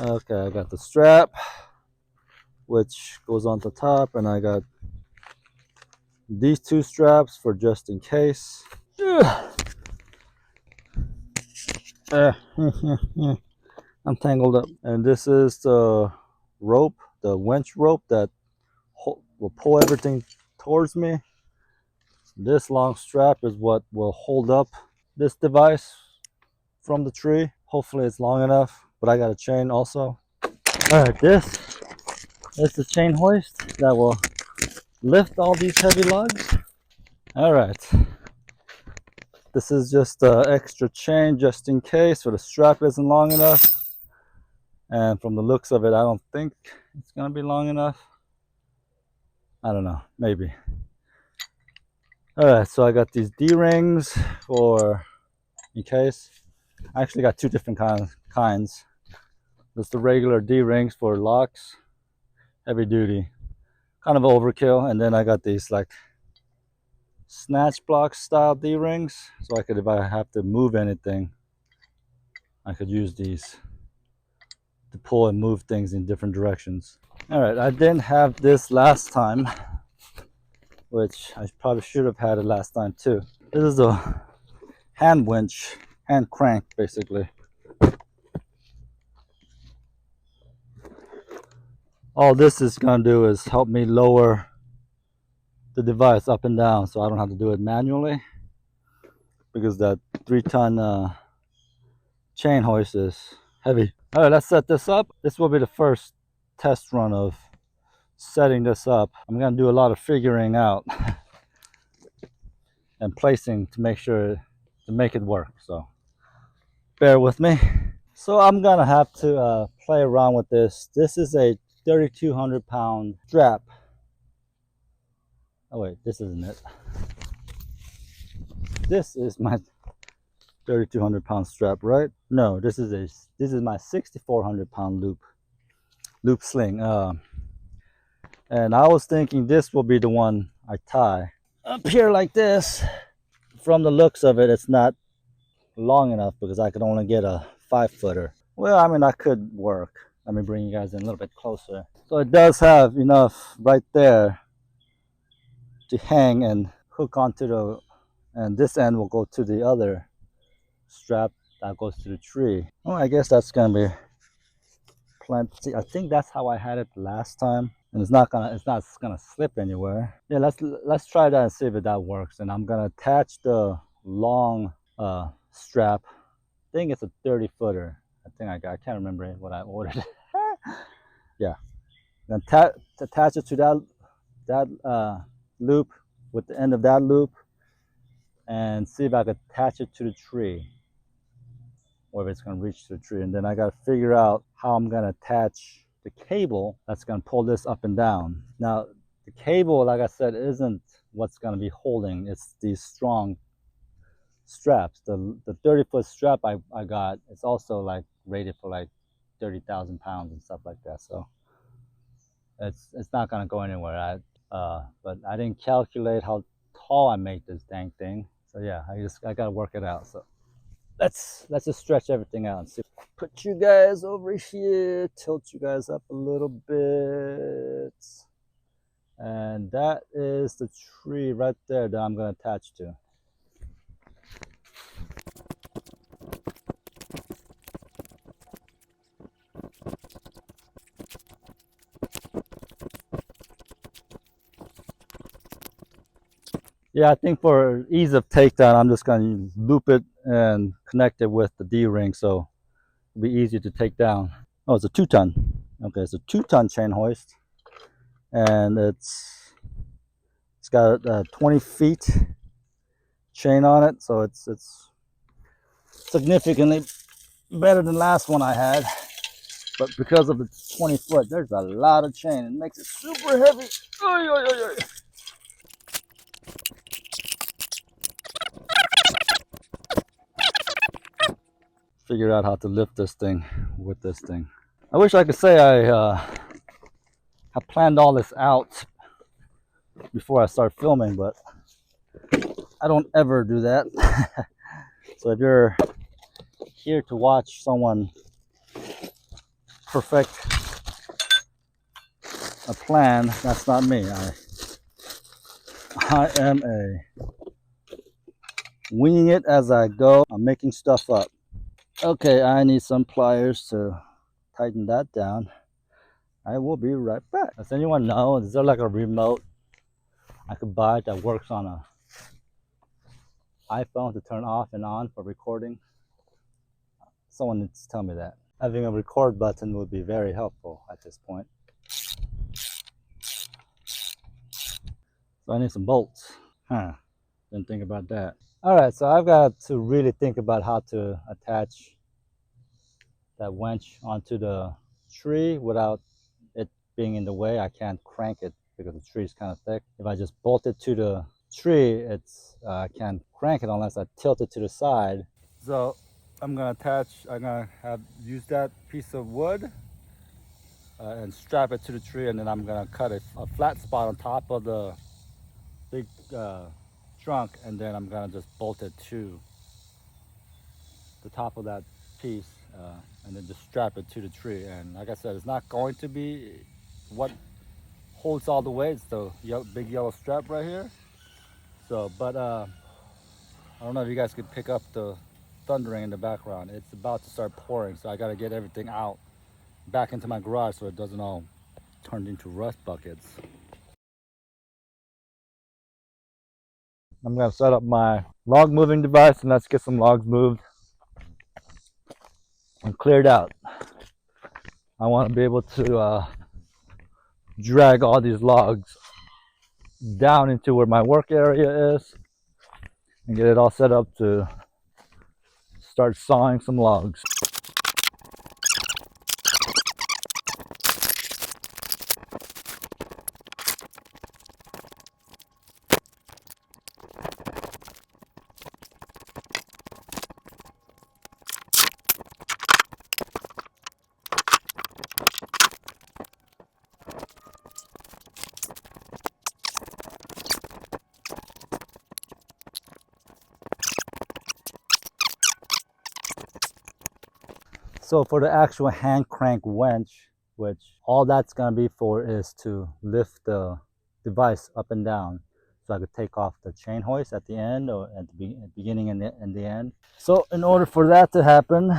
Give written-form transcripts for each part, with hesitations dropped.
Okay, I got the strap, which goes on the top, and I got these two straps for just in case. I'm tangled up. And this is the rope, the winch rope that will pull everything towards me. This long strap is what will hold up this device from the tree. Hopefully it's long enough, but I got a chain also. All right, this is the chain hoist that will lift all these heavy logs. All right, this is just an extra chain just in case, so the strap isn't long enough. And from the looks of it, I don't think it's gonna be long enough. I don't know, maybe. All right, so I got these D-rings for in case. I actually got two different kinds. There's the regular D-rings for locks, heavy duty, kind of overkill. And then I got these like snatch block style D-rings, so I could, if I have to move anything, I could use these to pull and move things in different directions. All right, I didn't have this last time, which I probably should have had it last time too. This is a hand winch, hand crank basically. All this is gonna do is help me lower the device up and down so I don't have to do it manually, because that 3-ton chain hoist is heavy. All right, let's set this up. This will be the first test run of setting this up. I'm gonna do a lot of figuring out and placing to make sure to make it work, so bear with me. So I'm gonna have to play around with this. This is a 3,200 pound strap. Oh wait, this isn't it. This is my 3,200 pound strap, right? No, this is my 6,400 pound loop sling. And I was thinking this will be the one I tie up here like this. From the looks of it, it's not long enough because I could only get a 5-footer. Well, I mean, that could work. Let me bring you guys in a little bit closer. So it does have enough right there to hang and hook onto the, and this end will go to the other strap that goes to the tree. Well, I guess that's gonna be plenty. I think that's how I had it last time, and it's not gonna slip anywhere. Yeah, let's try that and see if that works. And I'm gonna attach the long strap. I think it's a 30-footer. I can't remember what I ordered. Yeah, then attach it to that loop with the end of that loop, and see if I could attach it to the tree, or if it's going to reach to the tree. And then I got to figure out how I'm going to attach the cable that's going to pull this up and down. Now the cable, like I said, isn't what's going to be holding. It's these strong straps. The 30-foot strap I got, it's also like rated for like 30,000 pounds and stuff like that, so it's not going to go anywhere. But I didn't calculate how tall I make this dang thing, so yeah, I got to work it out. So let's just stretch everything out and see. Put you guys over here, tilt you guys up a little bit, and that is the tree right there that I'm going to attach to. Yeah, I think for ease of takedown, I'm just going to loop it and connect it with the D-ring, so it'll be easy to take down. Oh, it's a 2-ton. Okay, it's a 2-ton chain hoist, and it's got a 20 feet chain on it, so it's significantly better than the last one I had. But because of the 20 foot, there's a lot of chain. It makes it super heavy. Oy, oy, oy, oy. Figure out how to lift this thing with this thing. I wish I could say I planned all this out before I start filming, but I don't ever do that. So if you're here to watch someone perfect a plan. That's not me. I am winging it as I go. I'm making stuff up. Okay, I need some pliers to tighten that down. I will be right back. Does anyone know? Is there like a remote I could buy that works on a iPhone to turn off and on for recording? Someone needs to tell me that. Having a record button would be very helpful at this point. So I need some bolts. Didn't think about that. All right, so I've got to really think about how to attach that winch onto the tree without it being in the way. I can't crank it because the tree is kind of thick. If I just bolt it to the tree, I can't crank it unless I tilt it to the side. So I'm gonna use that piece of wood and strap it to the tree, and then I'm gonna cut a flat spot on top of the big trunk, and then I'm gonna just bolt it to the top of that piece, and then just strap it to the tree. And like I said, it's not going to be what holds all the weight. It's the big yellow strap right here. So, but I don't know if you guys could pick up the thundering in the background. It's about to start pouring, so I got to get everything out back into my garage so it doesn't all turn into rust buckets. I'm gonna set up my log moving device and let's get some logs moved and cleared out. I want to be able to drag all these logs down into where my work area is and get it all set up to start sawing some logs. So for the actual hand crank winch, which all that's gonna be for is to lift the device up and down, so I could take off the chain hoist at the end, or at the beginning and the end. So in order for that to happen,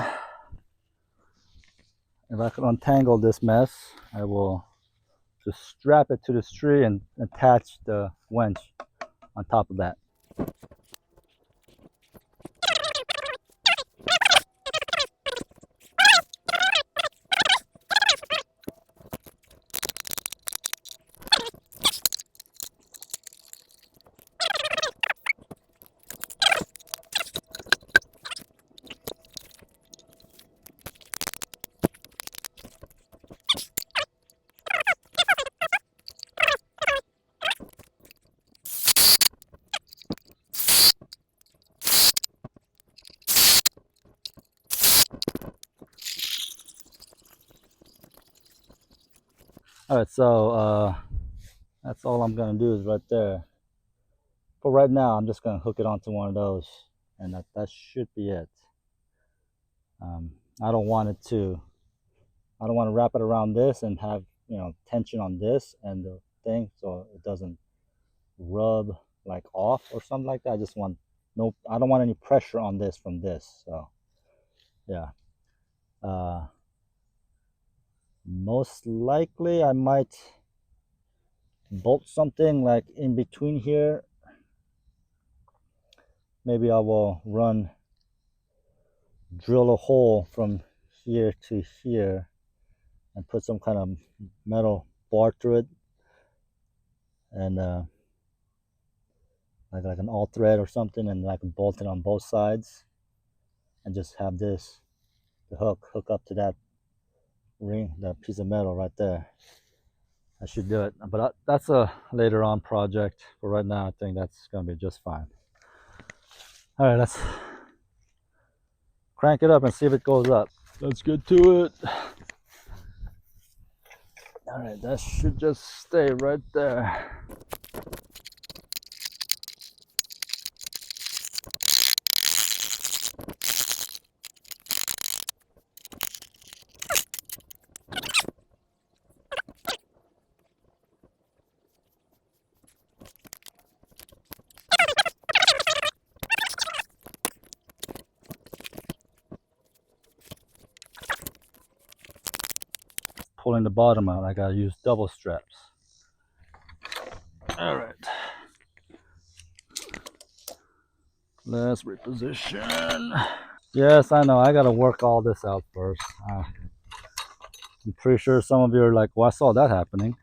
if I could untangle this mess, I will just strap it to this tree and attach the winch on top of that. All right, so that's all I'm gonna do is right there. For right now, I'm just gonna hook it onto one of those, and that should be it. I don't want to wrap it around this and have, you know, tension on this and the thing, so it doesn't rub like off or something like that. I just want I don't want any pressure on this from this. So yeah, most likely I might bolt something like in between here. Maybe I will drill a hole from here to here and put some kind of metal bar through it, and like an all thread or something, and I can bolt it on both sides and just have the hook up to that ring, that piece of metal right there. I should do it, but that's a later on project. For right now, I think that's gonna be just fine. All right, let's crank it up and see if it goes up. Let's get to it. All right, that should just stay right there. pulling the bottom out, I gotta use double straps. All right. Let's reposition. Yes, I know. I gotta work all this out first. I'm pretty sure some of you are like, well, I saw that happening.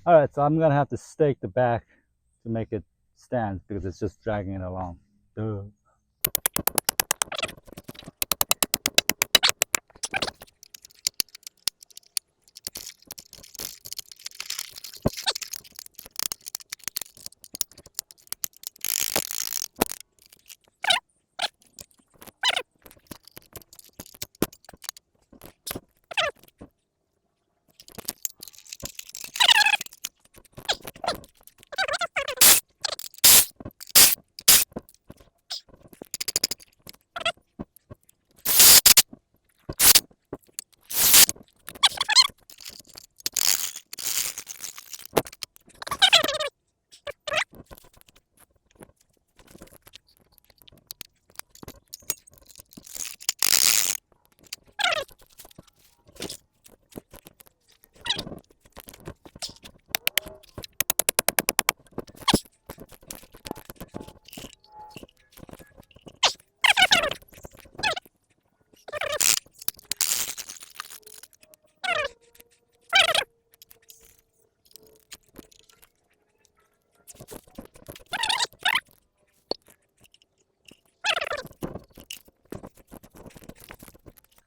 All right, so I'm gonna have to stake the back to make it stand because it's just dragging it along. Duh.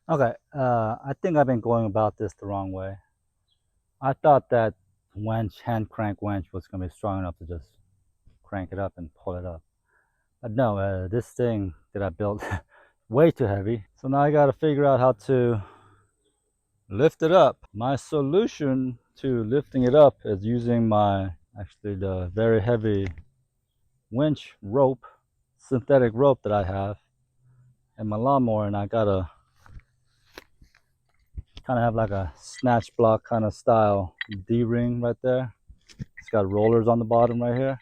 Okay, I think I've been going about this the wrong way. I thought that hand crank winch was gonna be strong enough to just crank it up and pull it up. But no, this thing that I built way too heavy. So now I gotta figure out how to lift it up. My solution to lifting it up is using actually the very heavy winch rope, synthetic rope that I have in my lawnmower, and I gotta kind of have like a snatch block kind of style D-ring right there. It's got rollers on the bottom right here.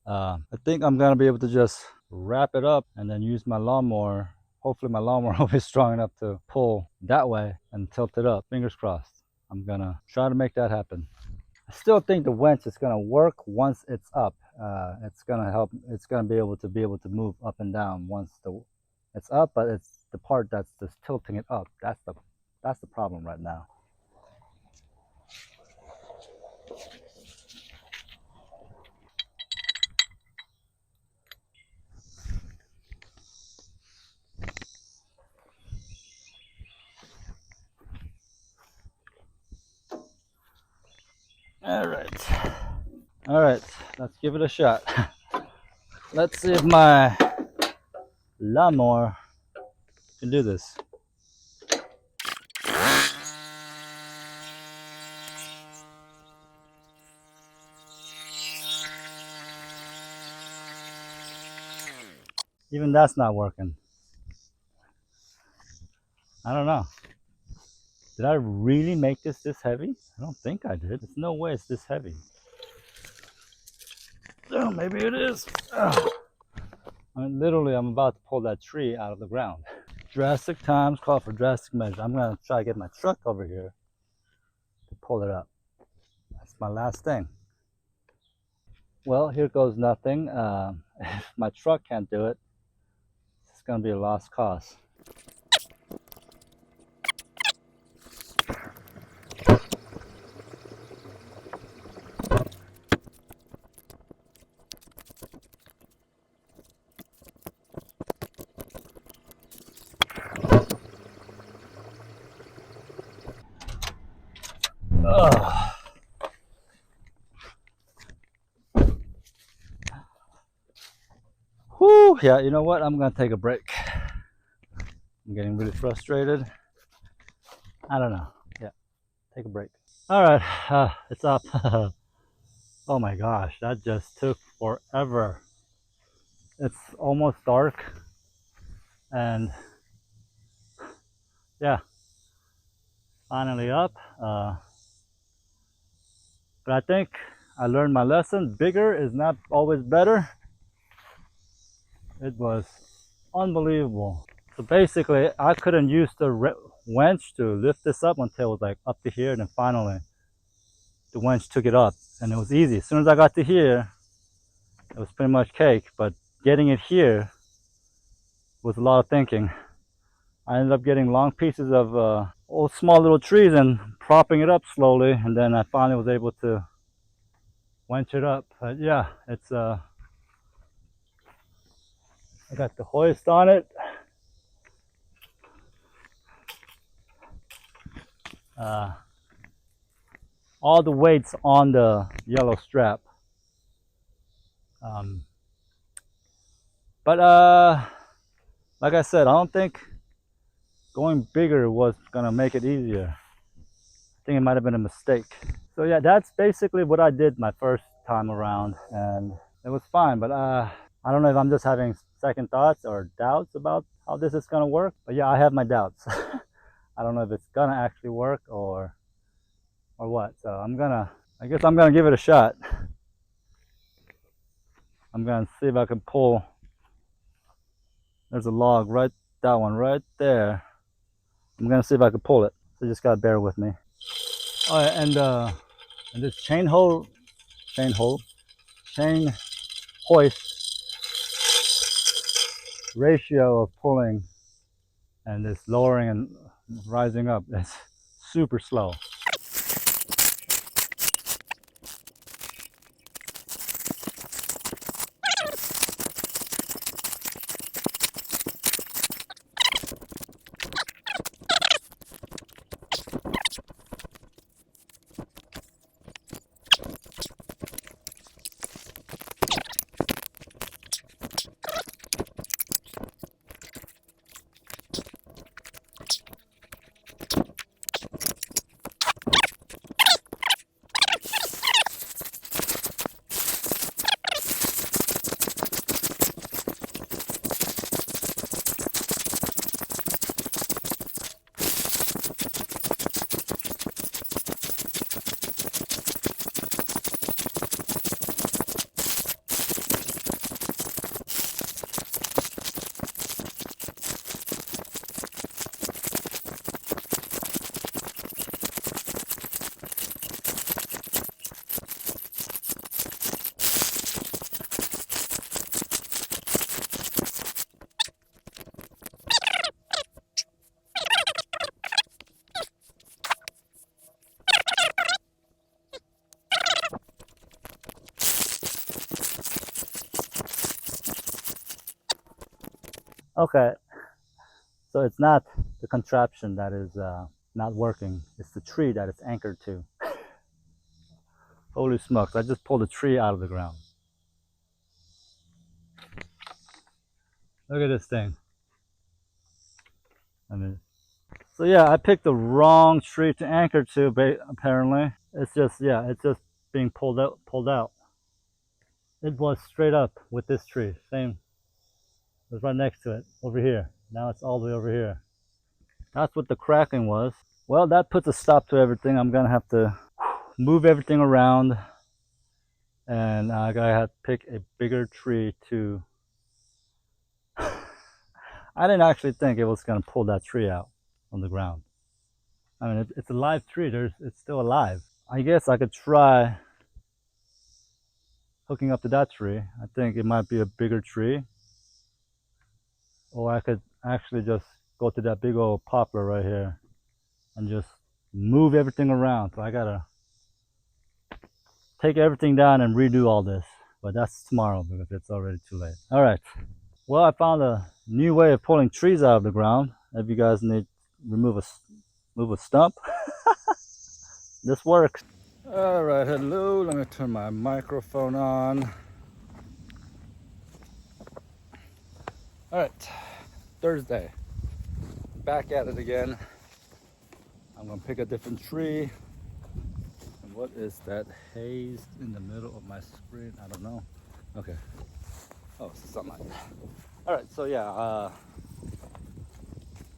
I think I'm gonna be able to just wrap it up and then use my lawnmower. Hopefully my lawnmower will be strong enough to pull that way and tilt it up. Fingers crossed. I'm gonna try to make that happen. I still think the winch is gonna work once it's up. It's gonna help. It's gonna be able to move up and down once it's up, but it's the part that's just tilting it up. That's the problem right now. All right, let's give it a shot. Let's see if my lawnmower can do this. Even that's not working. I don't know. Did I really make this heavy? I don't think I did. There's no way it's this heavy. Oh, maybe it is. Oh. I mean, literally, I'm about to pull that tree out of the ground. Drastic times call for drastic measures. I'm gonna try to get my truck over here to pull it up. That's my last thing. Well, here goes nothing. If my truck can't do it, it's gonna be a lost cause. Yeah, you know what? I'm gonna take a break. I'm getting really frustrated. I don't know. Yeah, take a break. All right, it's up. Oh my gosh, that just took forever. It's almost dark, and yeah, finally up. But I think I learned my lesson. Bigger is not always better. It was unbelievable. So basically, I couldn't use the winch to lift this up until it was like up to here, and then finally the winch took it up, and it was easy. As soon as I got to here, it was pretty much cake. But getting it here was a lot of thinking. I ended up getting long pieces of old small little trees and propping it up slowly, and then I finally was able to winch it up. But yeah, it's I got the hoist on it. All the weight's on the yellow strap. Um, but like I said, I don't think going bigger was gonna make it easier. I think it might have been a mistake. So yeah, that's basically what I did my first time around, and it was fine. But I don't know if I'm just having second thoughts or doubts about how this is gonna work. But yeah, I have my doubts. I don't know if it's gonna actually work or what. So I guess I'm gonna give it a shot. I'm gonna see if I can pull. There's a log right, that one right there. I'm gonna see if I can pull it. So you just gotta bear with me. All right, and this chain hoist ratio of pulling and this lowering and rising up is super slow. Okay, so it's not the contraption that is not working. It's the tree that it's anchored to. Holy smokes, I just pulled a tree out of the ground. Look at this thing. I mean, so yeah, I picked the wrong tree to anchor to, apparently. It's just, yeah, it's just being pulled out. It was straight up with this tree. Same, it was right next to it, over here. Now it's all the way over here. That's what the cracking was. Well, that puts a stop to everything. I'm gonna have to move everything around, and I gotta have to pick a bigger tree to. I didn't actually think it was gonna pull that tree out on the ground. I mean, it's a live tree. It's still alive. I guess I could try hooking up to that tree. I think it might be a bigger tree, or I could actually just go to that big old poplar right here and just move everything around. So I gotta take everything down and redo all this, but that's tomorrow because it's already too late. All right, well, I found a new way of pulling trees out of the ground. If you guys need move a stump, this works. All right, hello, let me turn my microphone on. All right, Thursday, back at it again. I'm gonna pick a different tree. And what is that haze in the middle of my screen? I don't know. Okay. Oh, it's sunlight. All right, so yeah,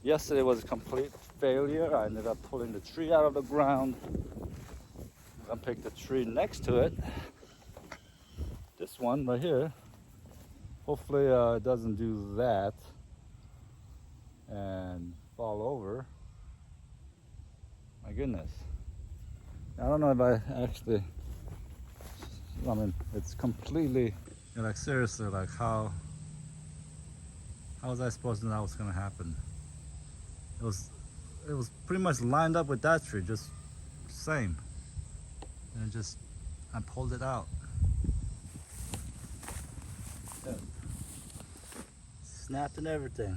yesterday was a complete failure. I ended up pulling the tree out of the ground. I picked the tree next to it. This one right here. Hopefully it doesn't do that and fall over. My goodness. I don't know if I actually, I mean, it's completely, like seriously, like how was I supposed to know what's gonna happen? It was pretty much lined up with that tree, just same. And just, I pulled it out. Yeah. Snapped and everything.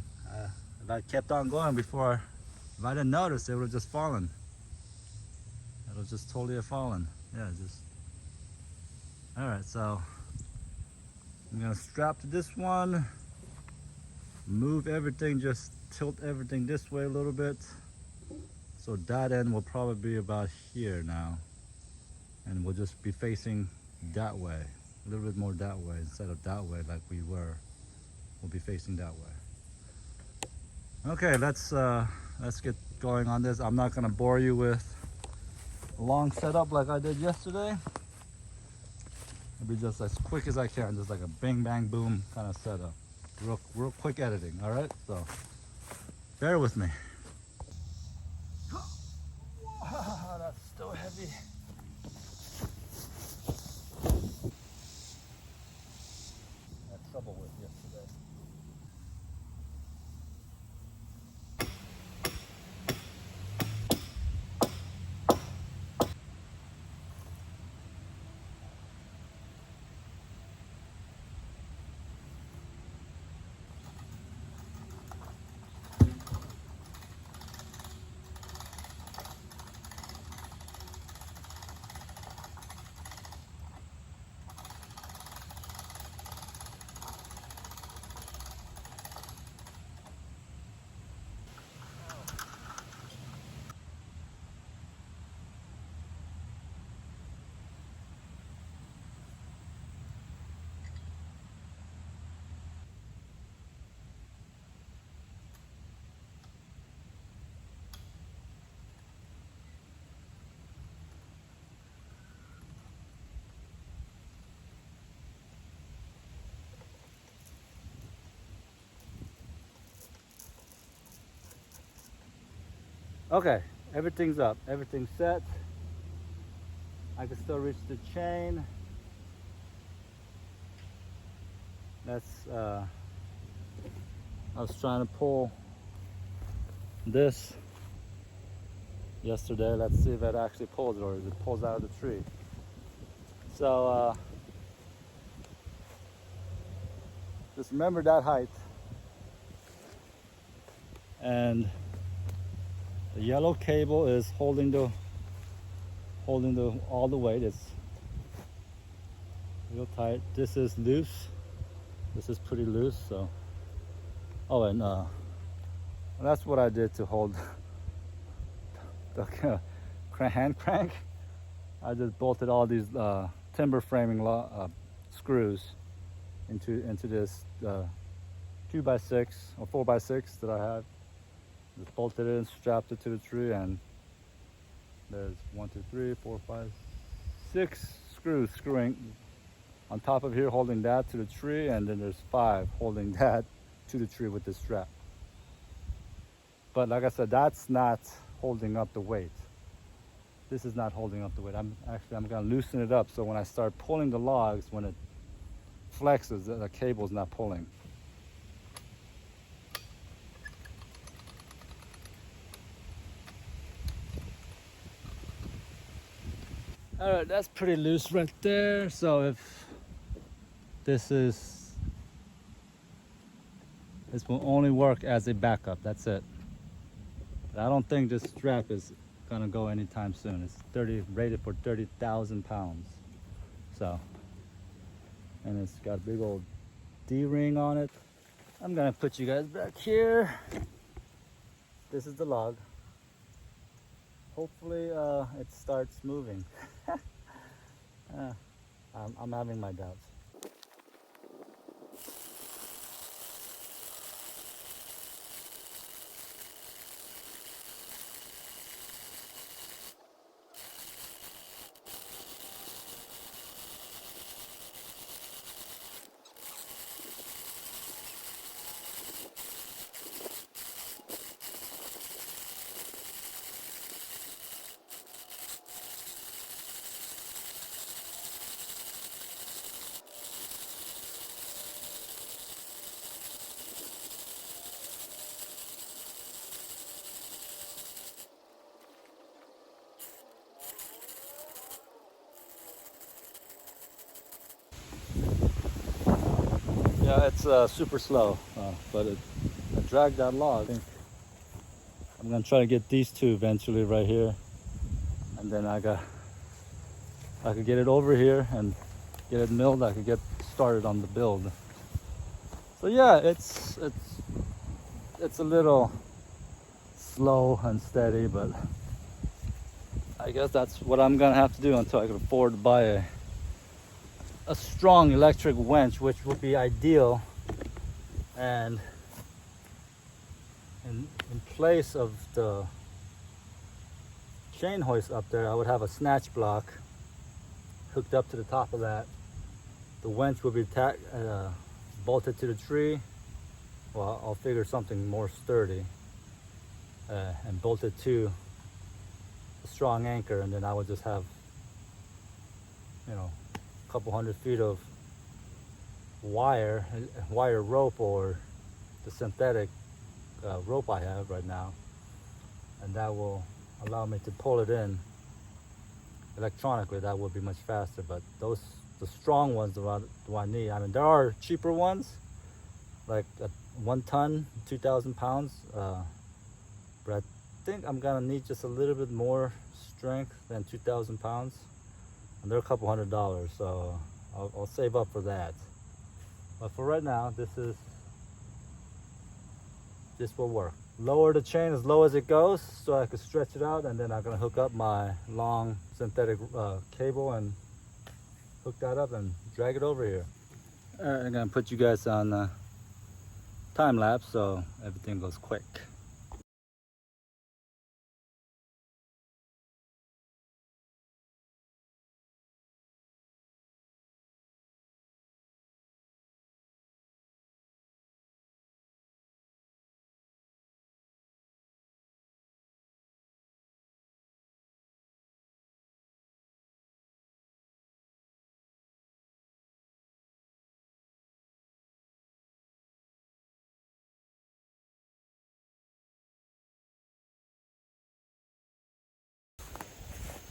If I kept on going before, if I didn't notice, it would have just fallen. It was just totally a fallen. Yeah, just. All right, so I'm gonna strap to this one, move everything, just tilt everything this way a little bit. So that end will probably be about here now. And we'll just be facing that way, a little bit more that way instead of that way like we were. We'll be facing that way. Okay, let's get going on this. I'm not gonna bore you with a long setup like I did yesterday. It'll be just as quick as I can, just like a bang bang boom kind of setup. Real quick editing, all right? So bear with me. That's still heavy. I had trouble with yesterday. Okay, everything's up, everything's set. I can still reach the chain. That's I was trying to pull this yesterday. Let's see if it actually pulls or if it pulls out of the tree. So just remember that height. And the yellow cable is holding all the weight. It's real tight. This is loose. This is pretty loose. So, oh, and that's what I did to hold the hand crank. I just bolted all these timber framing screws into this 2x6 or 4x6 that I have. Just bolted it and strapped it to the tree, and there's 1, 2, 3, 4, 5, 6 screws screwing on top of here, holding that to the tree, and then there's 5 holding that to the tree with this strap. But like I said, that's not holding up the weight. This is not holding up the weight. I'm gonna loosen it up so when I start pulling the logs, when it flexes, the cable's not pulling. All right, that's pretty loose right there. So if this will only work as a backup, that's it. I don't think this strap is gonna go anytime soon. It's rated for 30,000 pounds. So, and it's got a big old D-ring on it. I'm gonna put you guys back here. This is the log. Hopefully it starts moving. I'm having my doubts. Yeah, it's super slow, but I dragged that log. I think I'm gonna try to get these two eventually right here, and then I could get it over here and get it milled. I could get started on the build. So yeah, it's a little slow and steady, but I guess that's what I'm gonna have to do until I can afford to buy a strong electric winch, which would be ideal. And in place of the chain hoist up there, I would have a snatch block hooked up to the top of that. The winch would be bolted to the tree. Well, I'll figure something more sturdy and bolted to a strong anchor, and then I would just have, you know, a couple 100 feet of wire rope, or the synthetic rope I have right now, and that will allow me to pull it in electronically. That would be much faster, but the strong ones do I need. I mean, there are cheaper ones, like a 1 ton, 2,000 pounds, but I think I'm gonna need just a little bit more strength than 2,000 pounds, and they're a couple $100, so I'll save up for that. But for right now, this will work. Lower the chain as low as it goes so I can stretch it out, and then I'm gonna hook up my long synthetic cable and hook that up and drag it over here. All right, I'm gonna put you guys on time lapse so everything goes quick.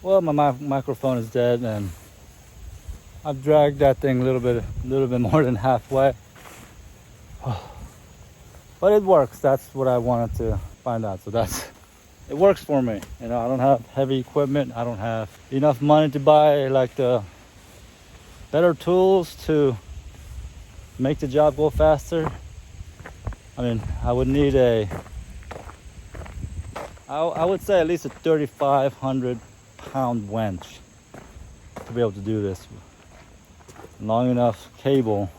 Well, my microphone is dead, and I've dragged that thing a little bit more than halfway. But it works. That's what I wanted to find out. So it works for me. You know, I don't have heavy equipment. I don't have enough money to buy like the better tools to make the job go faster. I mean, I would need I would say at least a 3,500 pound winch to be able to do this. Long enough cable,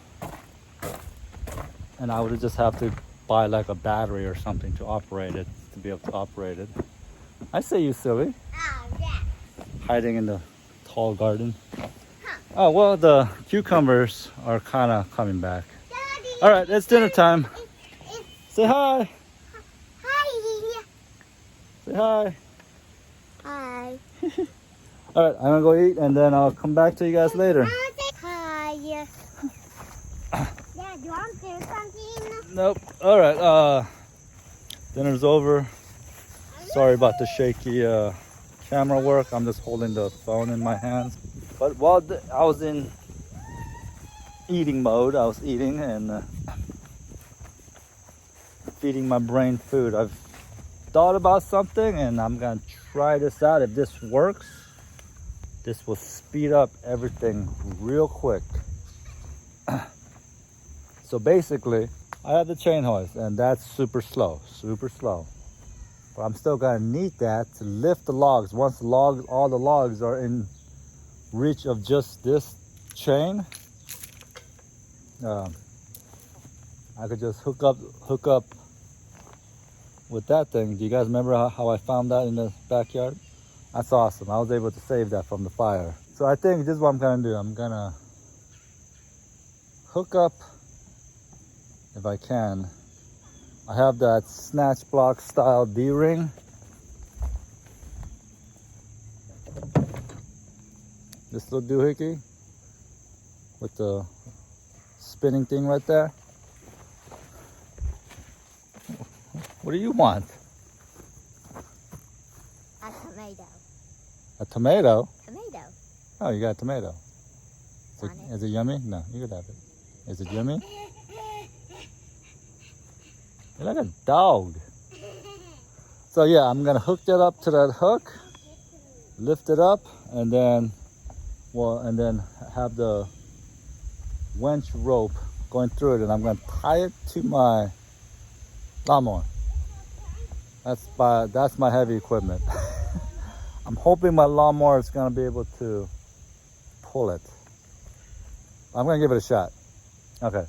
and I would just have to buy like a battery or something to operate it, to be able to operate it. I say, you silly. Oh, yeah. Hiding in the tall garden. Oh, well, the cucumbers are kind of coming back. Daddy, All right, it's dinner time. Say hi. Hi. Say hi. Hi. All right, I'm gonna go eat, and then I'll come back to you guys later. Hi. Yeah, do you want to do something? Nope. All right, dinner's over. Sorry about the shaky camera work. I'm just holding the phone in my hands. But while I was in eating mode, I was eating and feeding my brain food. I've thought about something, and I'm gonna try this out. If this works, this will speed up everything real quick. So basically, I have the chain hoist, and that's super slow. But I'm still gonna need that to lift the logs. Once all the logs are in reach of just this chain, I could just hook up with that thing. Do you guys remember how I found that in the backyard? That's awesome. I was able to save that from the fire. So I think this is what I'm gonna do. I'm gonna hook up, if I can. I have that snatch block style D-ring. This little doohickey with the spinning thing right there. What do you want? A tomato. A tomato? Tomato. Oh, you got a tomato. Want it? Is it yummy? No, you could have it. Is it yummy? You're like a dog. So yeah, I'm gonna hook that up to that hook, lift it up, and then have the winch rope going through it, and I'm gonna tie it to my lawnmower. That's my heavy equipment. I'm hoping my lawnmower is gonna be able to pull it. I'm gonna give it a shot. Okay,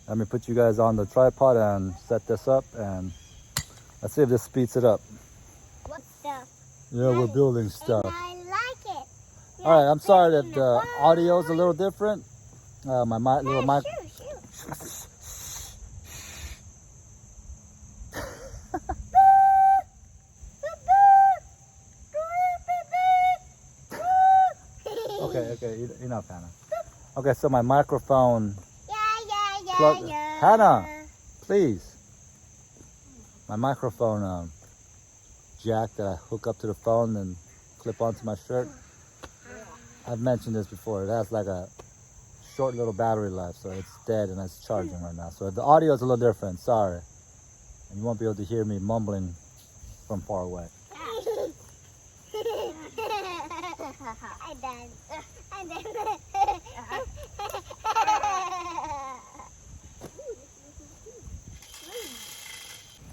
let me put you guys on the tripod and set this up, and let's see if this speeds it up. What stuff? Yeah, we're building stuff. And I like it. All right, I'm sorry that the audio is a little different. My little mic. Shoot. Okay, enough, Hannah. Okay, so my microphone. Yeah. Hannah, please. My microphone jack that I hook up to the phone and clip onto my shirt. I've mentioned this before. It has like a short little battery life, so it's dead and it's charging right now. So the audio is a little different. Sorry, and you won't be able to hear me mumbling from far away. I'm done.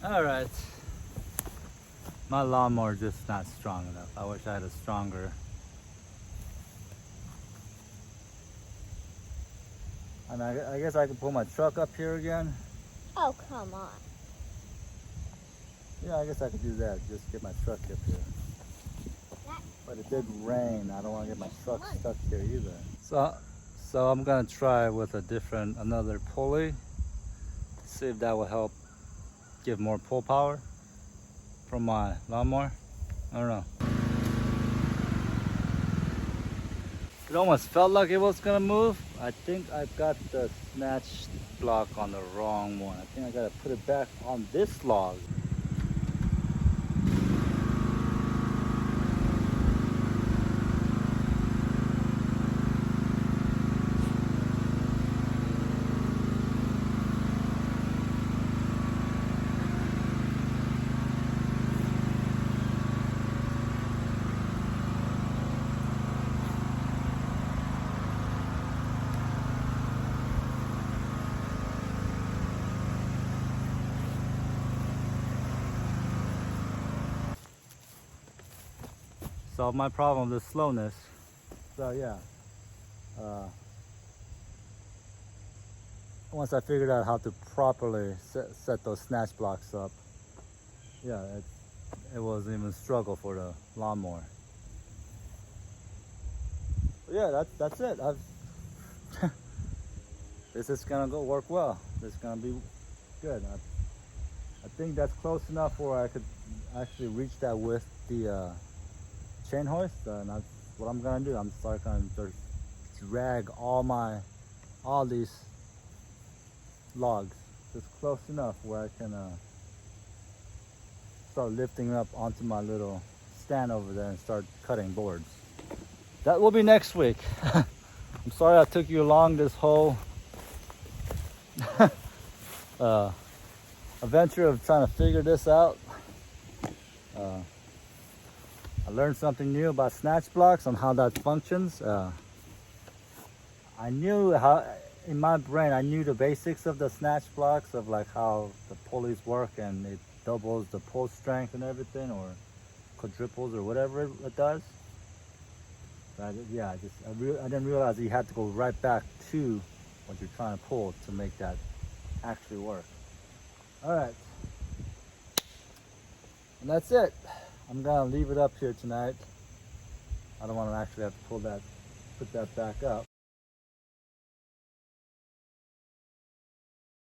All right. My lawnmower is just not strong enough. I wish I had a stronger. And I guess I could pull my truck up here again. Oh, come on. Yeah, I guess I could do that. Just get my truck up here. But it did rain. I don't want to get my truck stuck here either. So I'm gonna try with another pulley. See if that will help give more pull power from my lawnmower. I don't know. It almost felt like it was gonna move. I think I've got the snatch block on the wrong one. I think I gotta put it back on this log. Solve my problem with the slowness. So yeah, once I figured out how to properly set those snatch blocks up, yeah, it wasn't even a struggle for the lawnmower. But yeah, that's it. This is gonna work well. This is gonna be good. I think that's close enough where I could actually reach that with the chain hoist, and that's what I'm gonna do. I'm gonna drag all these logs just close enough where I can start lifting up onto my little stand over there and start cutting boards. That will be next week. I'm sorry I took you along this whole adventure of trying to figure this out. I learned something new about snatch blocks and how that functions. I knew how in my brain, I knew the basics of the snatch blocks of like how the pulleys work, and it doubles the pull strength and everything, or quadruples or whatever it does. But yeah, I didn't realize you had to go right back to what you're trying to pull to make that actually work. All right, and that's it. I'm gonna leave it up here tonight. I don't want to actually have to put that back up.